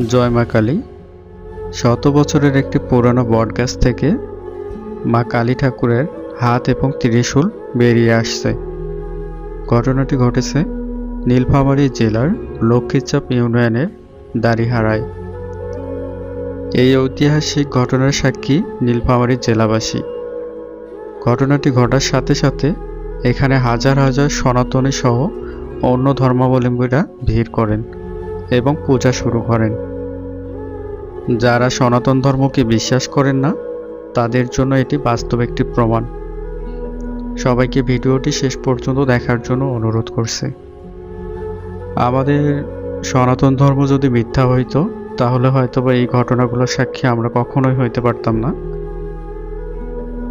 জয় মা কালী। শত বছরের একটি পুরানো বটগাছ থেকে মা কালী ঠাকুরের হাত এবং ত্রিশূল বেরিয়ে আসছে। ঘটনাটি ঘটেছে নীলফামারী জেলার লক্ষ্মীচাপ ইউনিয়নের দাড়িহারায়। এই ঐতিহাসিক ঘটনার সাক্ষী নীলফামারী জেলাবাসী। ঘটনাটি ঘটার সাথে সাথে এখানে হাজার হাজার সনাতনী সহ অন্য ধর্মাবলম্বীরা ভিড় করেন এবং পূজা শুরু করেন। যারা সনাতন ধর্মকে বিশ্বাস করেন না তাদের জন্য এটি বাস্তব একটি প্রমাণ। সবাইকে ভিডিওটি শেষ পর্যন্ত দেখার জন্য অনুরোধ করছে। আমাদের সনাতন ধর্ম যদি মিথ্যা হইতো তাহলে হয়তোবা এই ঘটনাগুলোর সাক্ষী আমরা কখনোই হইতে পারতাম না।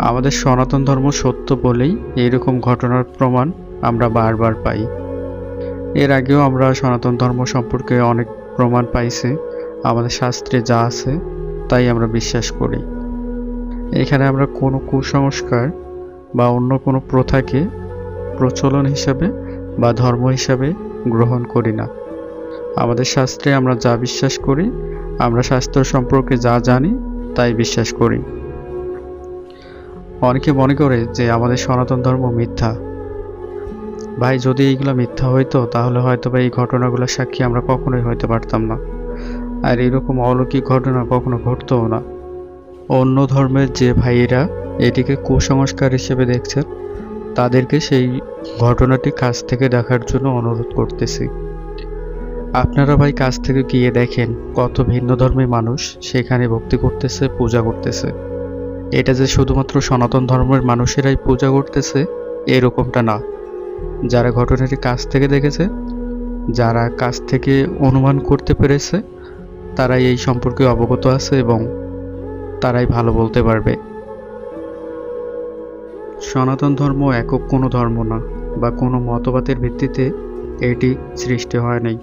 আমাদের সনাতন ধর্ম সত্য বলেই এইরকম ঘটনার প্রমাণ আমরা বারবার পাই। এর আগেও আমরা সনাতন ধর্ম সম্পর্কে অনেক প্রমাণ পাইছি। আমাদের শাস্ত্রে যা আছে তাই আমরা বিশ্বাস করি। এখানে আমরা কোনো কুসংস্কার বা অন্য কোনো প্রথাকে প্রচলন হিসাবে বা ধর্ম হিসাবে গ্রহণ করি না। আমাদের শাস্ত্রে আমরা যা বিশ্বাস করি, আমরা শাস্ত্র সম্পর্কে যা জানি তাই বিশ্বাস করি। অনেকে মনে করে যে আমাদের সনাতন ধর্ম মিথ্যা। ভাই, যদি এইগুলো মিথ্যা হইতো তাহলে হয়তোবা এই ঘটনাগুলোর সাক্ষী আমরা কখনোই হইতে পারতাম না, আর এরকম অলৌকিক ঘটনা কখনো ঘটতও না। অন্য ধর্মের যে ভাইয়েরা এটিকে কুসংস্কার হিসেবে দেখছেন তাদেরকে সেই ঘটনাটি কাছ থেকে দেখার জন্য অনুরোধ করতেছি। আপনারা ভাই কাছ থেকে গিয়ে দেখেন কত ভিন্ন ধর্মের মানুষ সেখানে ভক্তি করতেছে, পূজা করতেছে। এটা যে শুধুমাত্র সনাতন ধর্মের মানুষেরাই পূজা করতেছে এরকমটা না। যারা ঘটনাটি কাছ থেকে দেখেছে, যারা কাছ থেকে অনুমান করতে পেরেছে, তারাই এই সম্পর্কে অবগত আছে এবং তারাই ভালো বলতে পারবে। সনাতন ধর্ম একক কোনো ধর্ম না বা কোনো মতবাদের ভিত্তিতে এটি সৃষ্টি হয় নাই।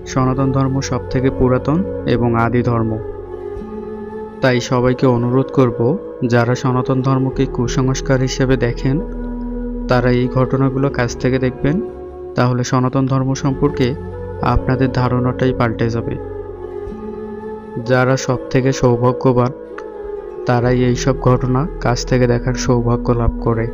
সনাতন ধর্ম সবথেকে পুরাতন এবং আদি ধর্ম। তাই সবাইকে অনুরোধ করব, যারা সনাতন ধর্মকে কুসংস্কার হিসেবে দেখেন তারা এই ঘটনাগুলো কাছ থেকে দেখবেন, তাহলে সনাতন ধর্ম সম্পর্কে আপনাদের ধারণাটাই পাল্টে যাবে। যারা সবথেকে সৌভাগ্যবান তারাই এইসব ঘটনা কাছ থেকে দেখার সৌভাগ্য লাভ করে।